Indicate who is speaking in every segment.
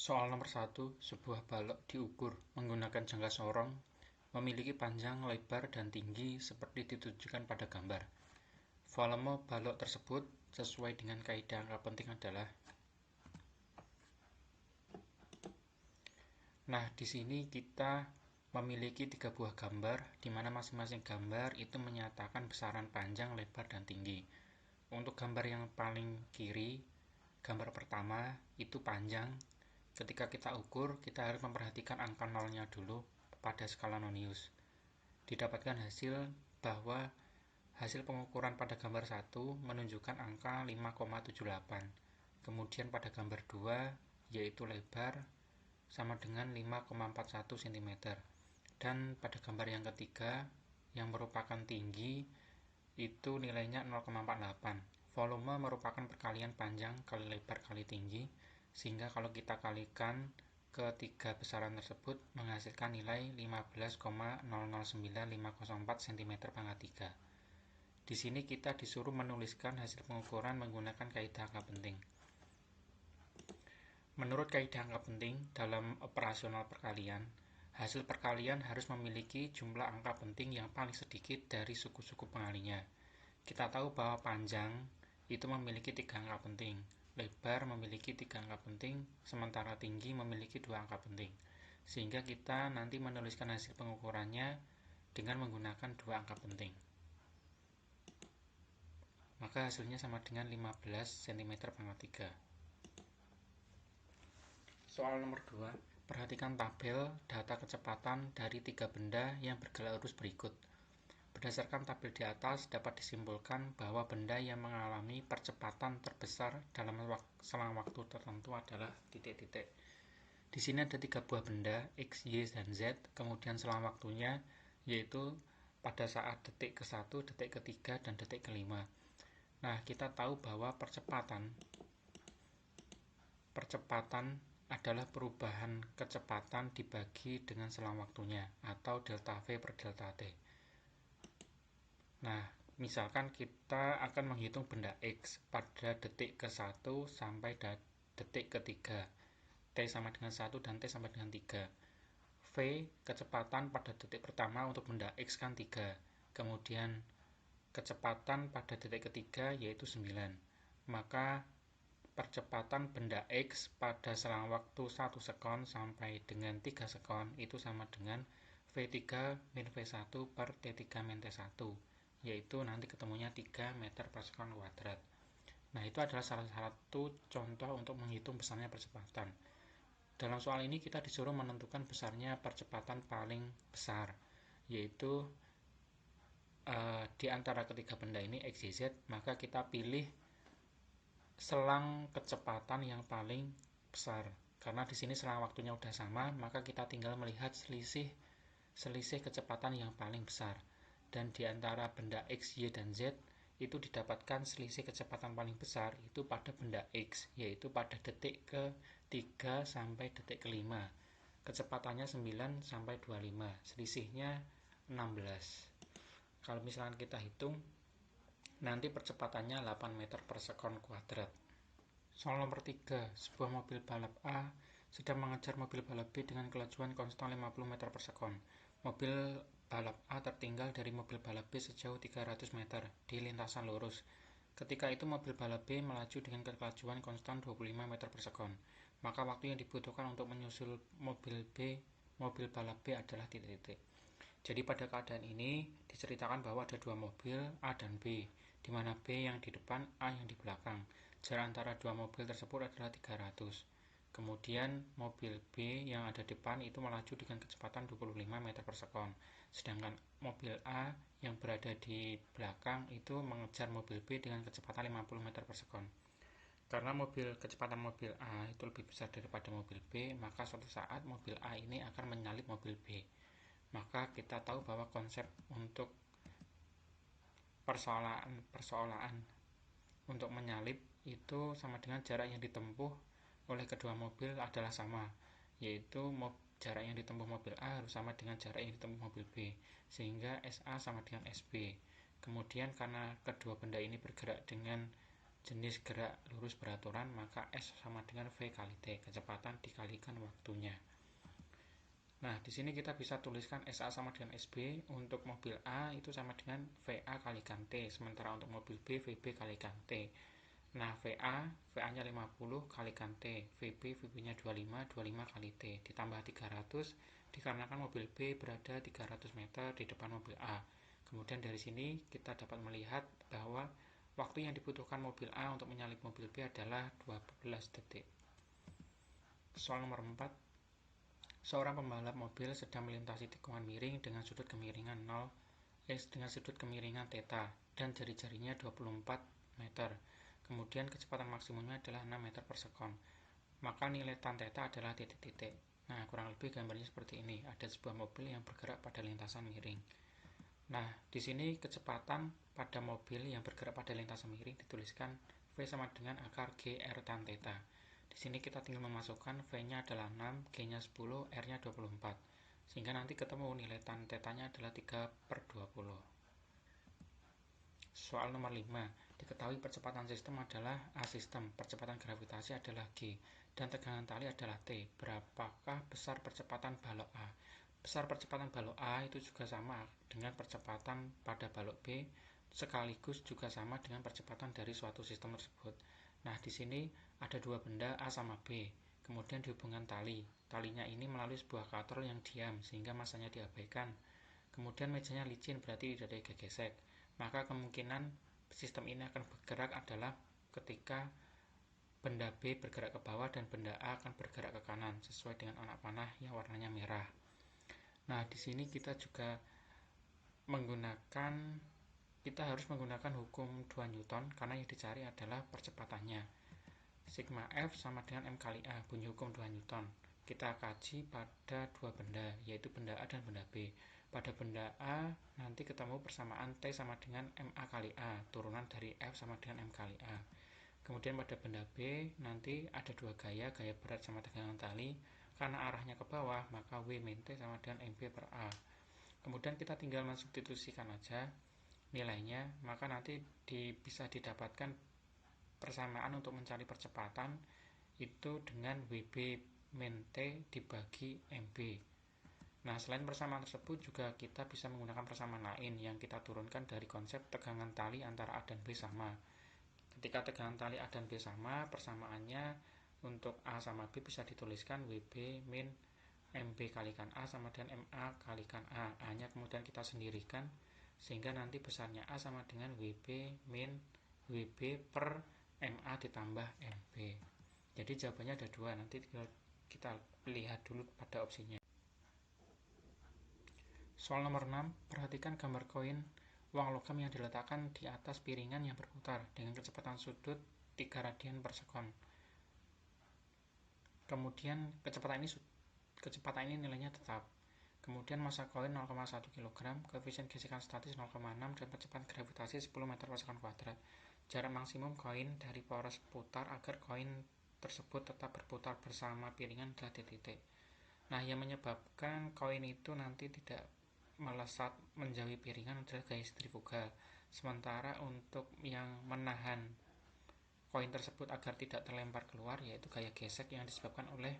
Speaker 1: Soal nomor 1, sebuah balok diukur menggunakan jangka sorong, memiliki panjang, lebar, dan tinggi seperti ditunjukkan pada gambar. Volume balok tersebut sesuai dengan kaidah angka penting adalah. Nah, di sini kita memiliki 3 buah gambar, di mana masing-masing gambar itu menyatakan besaran panjang, lebar, dan tinggi. Untuk gambar yang paling kiri, gambar pertama itu panjang. Ketika kita ukur, kita harus memperhatikan angka nolnya dulu pada skala Nonius. Didapatkan hasil bahwa hasil pengukuran pada gambar 1 menunjukkan angka 5,78. Kemudian pada gambar 2, yaitu lebar, sama dengan 5,41 cm. Dan pada gambar yang ketiga, yang merupakan tinggi, itu nilainya 0,48. Volume merupakan perkalian panjang kali lebar kali tinggi, sehingga kalau kita kalikan ketiga besaran tersebut menghasilkan nilai 15,009504 cm/3. Di sini kita disuruh menuliskan hasil pengukuran menggunakan kaidah angka penting. Menurut kaidah angka penting dalam operasional perkalian, hasil perkalian harus memiliki jumlah angka penting yang paling sedikit dari suku-suku pengalinya. Kita tahu bahwa panjang itu memiliki 3 angka penting, lebar memiliki 3 angka penting, sementara tinggi memiliki 2 angka penting. Sehingga kita nanti menuliskan hasil pengukurannya dengan menggunakan 2 angka penting. Maka hasilnya sama dengan 15 cm/3. Soal nomor 2, perhatikan tabel data kecepatan dari 3 benda yang bergerak lurus berikut. Berdasarkan tabel di atas, dapat disimpulkan bahwa benda yang mengalami percepatan terbesar dalam selang waktu tertentu adalah titik-titik. Di sini ada 3 buah benda, X, Y, dan Z, kemudian selang waktunya yaitu pada saat detik ke-1, detik ke-3, dan detik ke-5. Nah, kita tahu bahwa percepatan adalah perubahan kecepatan dibagi dengan selang waktunya, atau delta V per delta T. Nah, misalkan kita akan menghitung benda X pada detik ke-1 sampai detik ke-3. T sama dengan 1 dan T sama dengan 3. V, kecepatan pada detik pertama untuk benda X kan 3. Kemudian, kecepatan pada detik ketiga yaitu 9. Maka, percepatan benda X pada selang waktu 1 sekon sampai dengan 3 sekon itu sama dengan V3 min V1 per T3 min T1, yaitu nanti ketemunya 3 meter per sekon kuadrat. Nah, itu adalah salah satu contoh untuk menghitung besarnya percepatan. Dalam soal ini kita disuruh menentukan besarnya percepatan paling besar, yaitu di antara ketiga benda ini X, Y, Z, maka kita pilih selang kecepatan yang paling besar. Karena di sini selang waktunya udah sama, maka kita tinggal melihat selisih kecepatan yang paling besar. Dan di antara benda X, Y, dan Z itu didapatkan selisih kecepatan paling besar itu pada benda X, yaitu pada detik ke-3 sampai detik ke-5. Kecepatannya 9 sampai 25, selisihnya 16. Kalau misalkan kita hitung, nanti percepatannya 8 meter per sekon kuadrat. Soal nomor 3, sebuah mobil balap A sedang mengejar mobil balap B dengan kelajuan konstan 50 meter per sekon. Mobil balap A tertinggal dari mobil balap B sejauh 300 meter di lintasan lurus. Ketika itu mobil balap B melaju dengan kelajuan konstan 25 meter per sekon. Maka waktu yang dibutuhkan untuk menyusul mobil balap B adalah titik-titik. Jadi pada keadaan ini diceritakan bahwa ada 2 mobil A dan B, di mana B yang di depan, A yang di belakang. Jarak antara 2 mobil tersebut adalah 300. Kemudian mobil B yang ada di depan itu melaju dengan kecepatan 25 meter per sekon. Sedangkan mobil A yang berada di belakang itu mengejar mobil B dengan kecepatan 50 meter per sekon. Karena kecepatan mobil A itu lebih besar daripada mobil B, maka suatu saat mobil A ini akan menyalip mobil B. Maka kita tahu bahwa konsep untuk persoalan untuk menyalip itu sama dengan jarak yang ditempuh oleh kedua mobil adalah sama, yaitu jarak yang ditempuh mobil A harus sama dengan jarak yang ditempuh mobil B, sehingga SA sama dengan SB. Kemudian karena kedua benda ini bergerak dengan jenis gerak lurus beraturan, maka S sama dengan V kali T, kecepatan dikalikan waktunya. Nah, di sini kita bisa tuliskan SA sama dengan SB. Untuk mobil A itu sama dengan VA kalikan T, sementara untuk mobil B, VB kalikan T. Nah, VA-nya 50 kalikan T, VB-nya 25 kali T, ditambah 300, dikarenakan mobil B berada 300 meter di depan mobil A. Kemudian dari sini kita dapat melihat bahwa waktu yang dibutuhkan mobil A untuk menyalip mobil B adalah 12 detik. Soal nomor 4. Seorang pembalap mobil sedang melintasi tikungan miring dengan sudut kemiringan 0, dengan sudut kemiringan theta dan jari-jarinya 24 meter. Kemudian kecepatan maksimumnya adalah 6 meter per sekon. Maka nilai tan theta adalah titik-titik. Nah, kurang lebih gambarnya seperti ini. Ada sebuah mobil yang bergerak pada lintasan miring. Nah, di sini kecepatan pada mobil yang bergerak pada lintasan miring dituliskan V sama dengan akar GR tan theta. Di sini kita tinggal memasukkan V-nya adalah 6, G-nya 10, R-nya 24. Sehingga nanti ketemu nilai tan theta-nya adalah 3/20. Soal nomor 5. Diketahui percepatan sistem adalah A sistem, percepatan gravitasi adalah G, dan tegangan tali adalah T. Berapakah besar percepatan balok A? Besar percepatan balok A itu juga sama dengan percepatan pada balok B, sekaligus juga sama dengan percepatan dari suatu sistem tersebut. Nah, di sini ada dua benda A sama B, kemudian dihubungkan tali. Talinya ini melalui sebuah katrol yang diam, sehingga masanya diabaikan. Kemudian mejanya licin, berarti tidak ada gesek. Maka kemungkinan sistem ini akan bergerak adalah ketika benda B bergerak ke bawah dan benda A akan bergerak ke kanan sesuai dengan anak panah yang warnanya merah. Nah, di sini kita juga harus menggunakan hukum 2 Newton karena yang dicari adalah percepatannya. Sigma F sama dengan M kali A, bunyi hukum 2 Newton. Kita kaji pada dua benda, yaitu benda A dan benda B. Pada benda A nanti ketemu persamaan T sama dengan MA kali A, turunan dari F sama dengan M kali A. Kemudian pada benda B nanti ada dua gaya berat sama tegangan tali. Karena arahnya ke bawah, maka W min T sama dengan MB per A. Kemudian kita tinggal mensubstitusikan aja nilainya, maka nanti bisa didapatkan persamaan untuk mencari percepatan itu dengan WB min T dibagi MB. Nah, selain persamaan tersebut juga kita bisa menggunakan persamaan lain yang kita turunkan dari konsep tegangan tali antara A dan B sama. Ketika tegangan tali A dan B sama, persamaannya untuk A sama B bisa dituliskan WB min MB kalikan A sama dengan MA kalikan A. A-nya kemudian kita sendirikan sehingga nanti besarnya A sama dengan WB min WB per MA ditambah MB. Jadi jawabannya ada dua, nanti kita lihat dulu pada opsinya. Soal nomor 6, perhatikan gambar koin uang logam yang diletakkan di atas piringan yang berputar dengan kecepatan sudut 3 radian per sekon. Kemudian kecepatan ini nilainya tetap. Kemudian massa koin 0,1 kg, koefisien gesekan statis 0,6 dan percepatan gravitasi 10 meter per sekon kuadrat. Jarak maksimum koin dari poros putar agar koin tersebut tetap berputar bersama piringan adalah titik. Nah, yang menyebabkan koin itu nanti tidak melesat menjauhi piringan adalah gaya sentrifugal. Sementara untuk yang menahan koin tersebut agar tidak terlempar keluar yaitu gaya gesek yang disebabkan oleh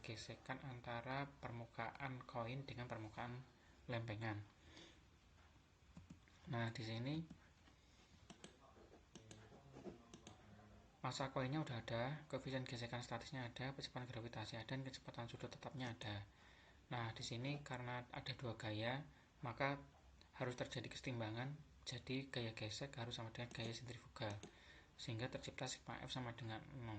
Speaker 1: gesekan antara permukaan koin dengan permukaan lempengan. Nah, di sini massa koinnya udah ada, koefisien gesekan statisnya ada, percepatan gravitasi ada, dan kecepatan sudut tetapnya ada. Nah, di sini karena ada dua gaya, maka harus terjadi kesetimbangan. Jadi gaya gesek harus sama dengan gaya sentrifugal, sehingga tercipta sigma F sama dengan 0.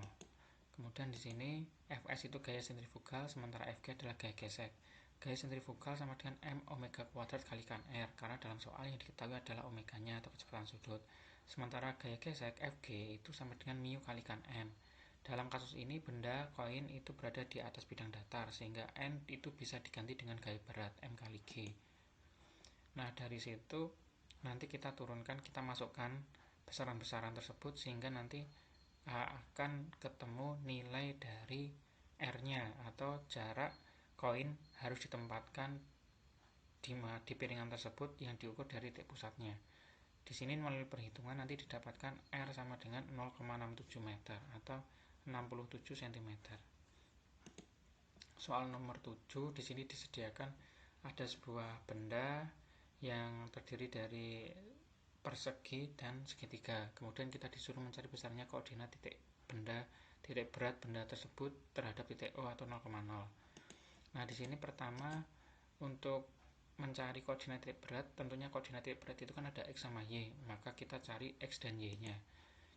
Speaker 1: Kemudian di sini Fs itu gaya sentrifugal, sementara Fg adalah gaya gesek. Gaya sentrifugal sama dengan M omega kuadrat kalikan R, karena dalam soal yang diketahui adalah omeganya atau kecepatan sudut. Sementara gaya gesek Fg itu sama dengan mu kalikan N. Dalam kasus ini benda koin itu berada di atas bidang datar, sehingga N itu bisa diganti dengan gaya berat M kali G. Nah, dari situ nanti kita turunkan, kita masukkan besaran-besaran tersebut sehingga nanti akan ketemu nilai dari R-nya atau jarak koin harus ditempatkan di piringan tersebut yang diukur dari titik pusatnya. Di sini melalui perhitungan nanti didapatkan R sama dengan 0,67 meter atau 67 cm. Soal nomor 7, di sini disediakan ada sebuah benda yang terdiri dari persegi dan segitiga. Kemudian kita disuruh mencari besarnya koordinat titik berat benda tersebut terhadap titik O atau 0,0. Nah, di sini pertama untuk mencari koordinat titik berat, tentunya koordinat titik berat itu kan ada X sama Y, maka kita cari X dan Y-nya.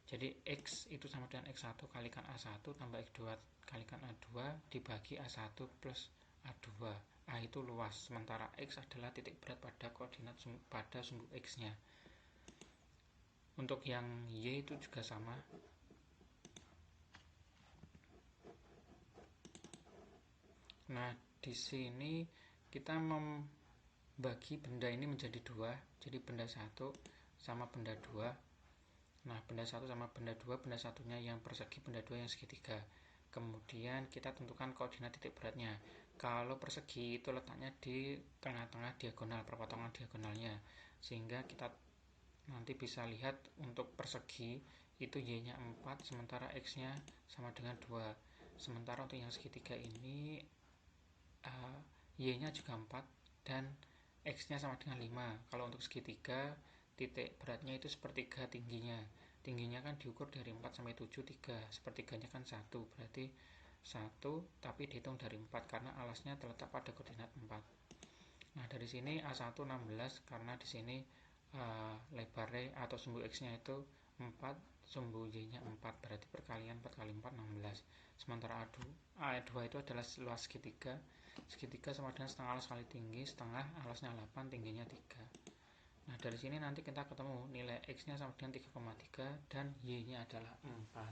Speaker 1: Jadi X itu sama dengan X1 kalikan A1 tambah X2 kalikan A2 dibagi A1 plus A2. A itu luas, sementara X adalah titik berat pada koordinat pada sumbu X-nya. Untuk yang Y itu juga sama. Nah, di sini kita membagi benda ini menjadi dua, jadi benda satu sama benda dua. Nah, benda satu sama benda dua, benda satunya yang persegi, benda dua yang segitiga. Kemudian kita tentukan koordinat titik beratnya. Kalau persegi itu letaknya di tengah-tengah diagonal, perpotongan diagonalnya, sehingga kita nanti bisa lihat untuk persegi itu Y-nya 4, sementara X-nya sama dengan 2. Sementara untuk yang segitiga ini Y-nya juga 4 dan X-nya sama dengan 5. Kalau untuk segitiga, titik beratnya itu sepertiga tingginya. Tingginya kan diukur dari 4 sampai 7, 3. Sepertiganya kan 1, berarti 1, tapi dihitung dari 4 karena alasnya terletak pada koordinat 4. Nah, dari sini A1 16 karena di sini lebarnya atau sumbu X-nya itu 4, sumbu Y-nya 4, berarti perkalian 4 kali 4 16. Sementara A2 itu adalah luas segitiga. Segitiga sama dengan setengah alas kali tinggi, setengah alasnya 8, tingginya 3. Nah, dari sini nanti kita ketemu nilai X-nya sama dengan 3,3 dan Y-nya adalah 4.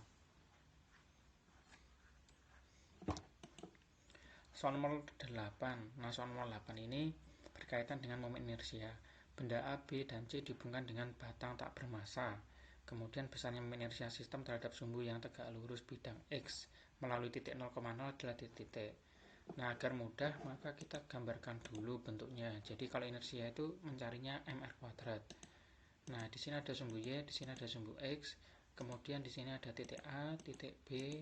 Speaker 1: Soal nomor 8. Nah, soal nomor 8 ini berkaitan dengan momen inersia. Benda A, B, dan C dihubungkan dengan batang tak bermassa. Kemudian besarnya momen inersia sistem terhadap sumbu yang tegak lurus bidang X melalui titik 0,0 adalah titik. Nah, agar mudah maka kita gambarkan dulu bentuknya. Jadi kalau inersia itu mencarinya mr kuadrat. Nah, di sini ada sumbu Y, di sini ada sumbu X, kemudian di sini ada titik A, titik B,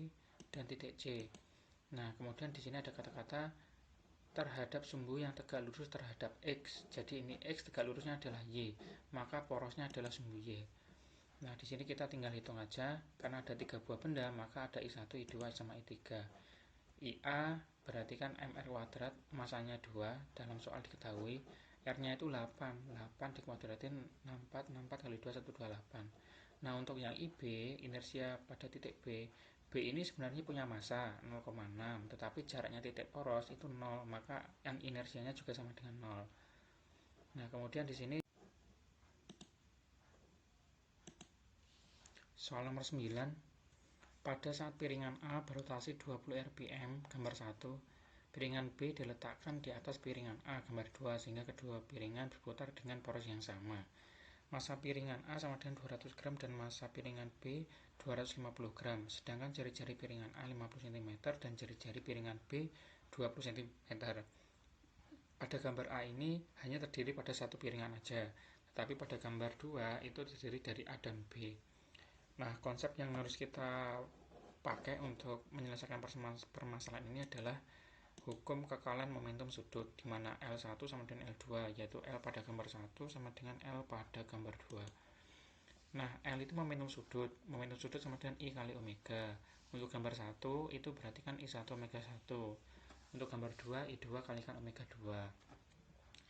Speaker 1: dan titik C. Nah, kemudian di sini ada kata-kata terhadap sumbu yang tegak lurus terhadap X. Jadi ini X tegak lurusnya adalah Y, maka porosnya adalah sumbu Y. Nah, di sini kita tinggal hitung aja, karena ada 3 buah benda, maka ada I1, I2, sama I3. IA berarti kan mr kuadrat, masanya 2, dalam soal diketahui R-nya itu 8 dikuadratin 64 kali 2 128. Nah, untuk yang IB, inersia pada titik B ini sebenarnya punya massa 0,6, tetapi jaraknya titik poros itu 0, maka yang inersianya juga sama dengan 0. Nah, kemudian di sini soal nomor 9, pada saat piringan A berotasi 20 rpm, gambar 1, piringan B diletakkan di atas piringan A, gambar 2, sehingga kedua piringan berputar dengan poros yang sama. Massa piringan A sama dengan 200 gram dan massa piringan B 250 gram, sedangkan jari-jari piringan A 50 cm dan jari-jari piringan B 20 cm. Pada gambar A ini hanya terdiri pada satu piringan aja, tetapi pada gambar 2 itu terdiri dari A dan B. Nah, konsep yang harus kita pakai untuk menyelesaikan permasalahan ini adalah hukum kekalian momentum sudut, di mana L1 sama dengan L2, yaitu L pada gambar 1 sama dengan L pada gambar 2. Nah, L itu momentum sudut sama dengan I kali omega. Untuk gambar 1 itu berarti kan I1 omega 1. Untuk gambar 2, I2 kalikan omega 2.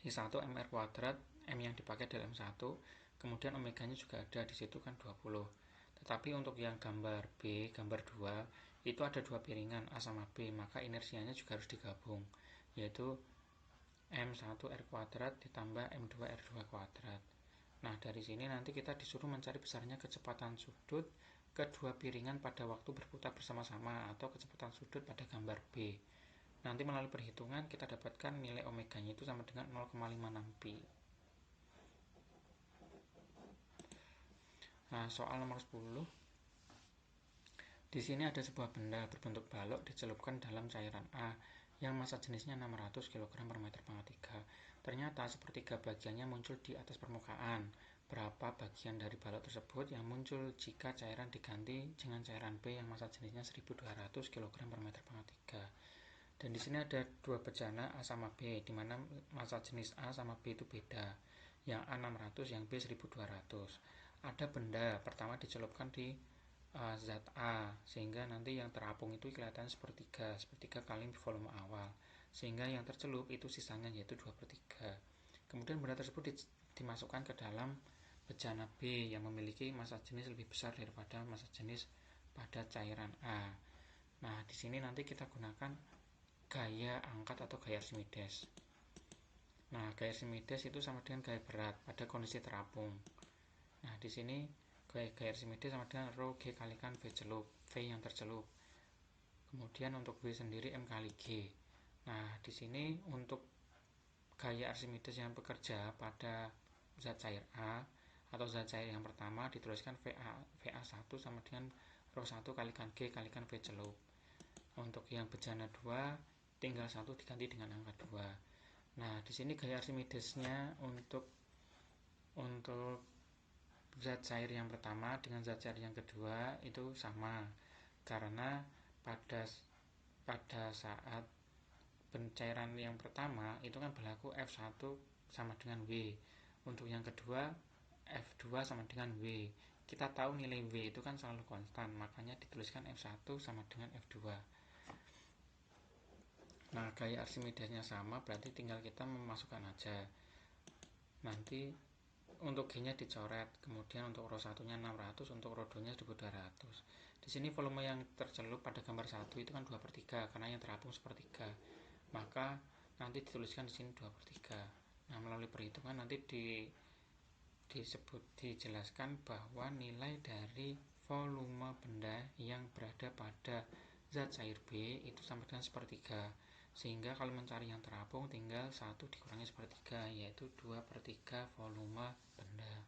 Speaker 1: I1 mr kuadrat, M yang dipakai adalah M1, kemudian omeganya juga ada di situ kan 20. Tetapi untuk yang gambar B, gambar 2, itu ada dua piringan A sama B, maka inersianya juga harus digabung, yaitu M1R kuadrat ditambah M2R2 kuadrat. Nah, dari sini nanti kita disuruh mencari besarnya kecepatan sudut kedua piringan pada waktu berputar bersama-sama atau kecepatan sudut pada gambar B. Nanti melalui perhitungan kita dapatkan nilai omeganya itu sama dengan 0,56 pi. Nah, soal nomor 10. Di sini ada sebuah benda berbentuk balok dicelupkan dalam cairan A yang massa jenisnya 600 kg per meter pangkat 3. Ternyata sepertiga bagiannya muncul di atas permukaan. berapa bagian dari balok tersebut yang muncul jika cairan diganti dengan cairan B yang massa jenisnya 1200 kg per meter pangkat 3. Dan di sini ada dua bejana A sama B, di mana massa jenis A sama B itu beda. Yang A 600, yang B 1200. Ada benda pertama dicelupkan di zat A, sehingga nanti yang terapung itu kelihatan sepertiga kali volume awal, sehingga yang tercelup itu sisanya yaitu 2/3. Kemudian benda tersebut dimasukkan ke dalam bejana B yang memiliki massa jenis lebih besar daripada massa jenis pada cairan A. Nah, di sini nanti kita gunakan gaya angkat atau gaya Archimedes. Nah, gaya Archimedes itu sama dengan gaya berat pada kondisi terapung. Nah, di sini gaya Archimedes sama dengan rho G kalikan V celup, V yang tercelup. Kemudian untuk V sendiri M kali G. Nah, di sini untuk gaya Archimedes yang bekerja pada zat cair A atau zat cair yang pertama dituliskan VA1 sama dengan rho 1 kalikan G kalikan V celup. Untuk yang bejana 2 tinggal 1 diganti dengan angka 2. Nah, di sini gaya Archimedesnya untuk zat cair yang pertama dengan zat cair yang kedua itu sama, karena pada saat pencairan yang pertama itu kan berlaku F1 sama dengan W. Untuk yang kedua F2 sama dengan W. Kita tahu nilai W itu kan selalu konstan, makanya dituliskan F1 sama dengan F2. Nah, gaya Archimedesnya sama, berarti tinggal kita memasukkan aja. Nanti untuk G-nya dicoret, kemudian untuk rho 1-nya 600, untuk rho 2-nya 1200. Di sini volume yang tercelup pada gambar 1 itu kan 2/3 karena yang terapung 1/3. Maka nanti dituliskan di sini 2/3. Nah, melalui perhitungan nanti dijelaskan bahwa nilai dari volume benda yang berada pada zat cair B itu sama dengan 1/3. Sehingga kalau mencari yang terapung tinggal 1 dikurangi 1/3, yaitu 2/3 volume benda.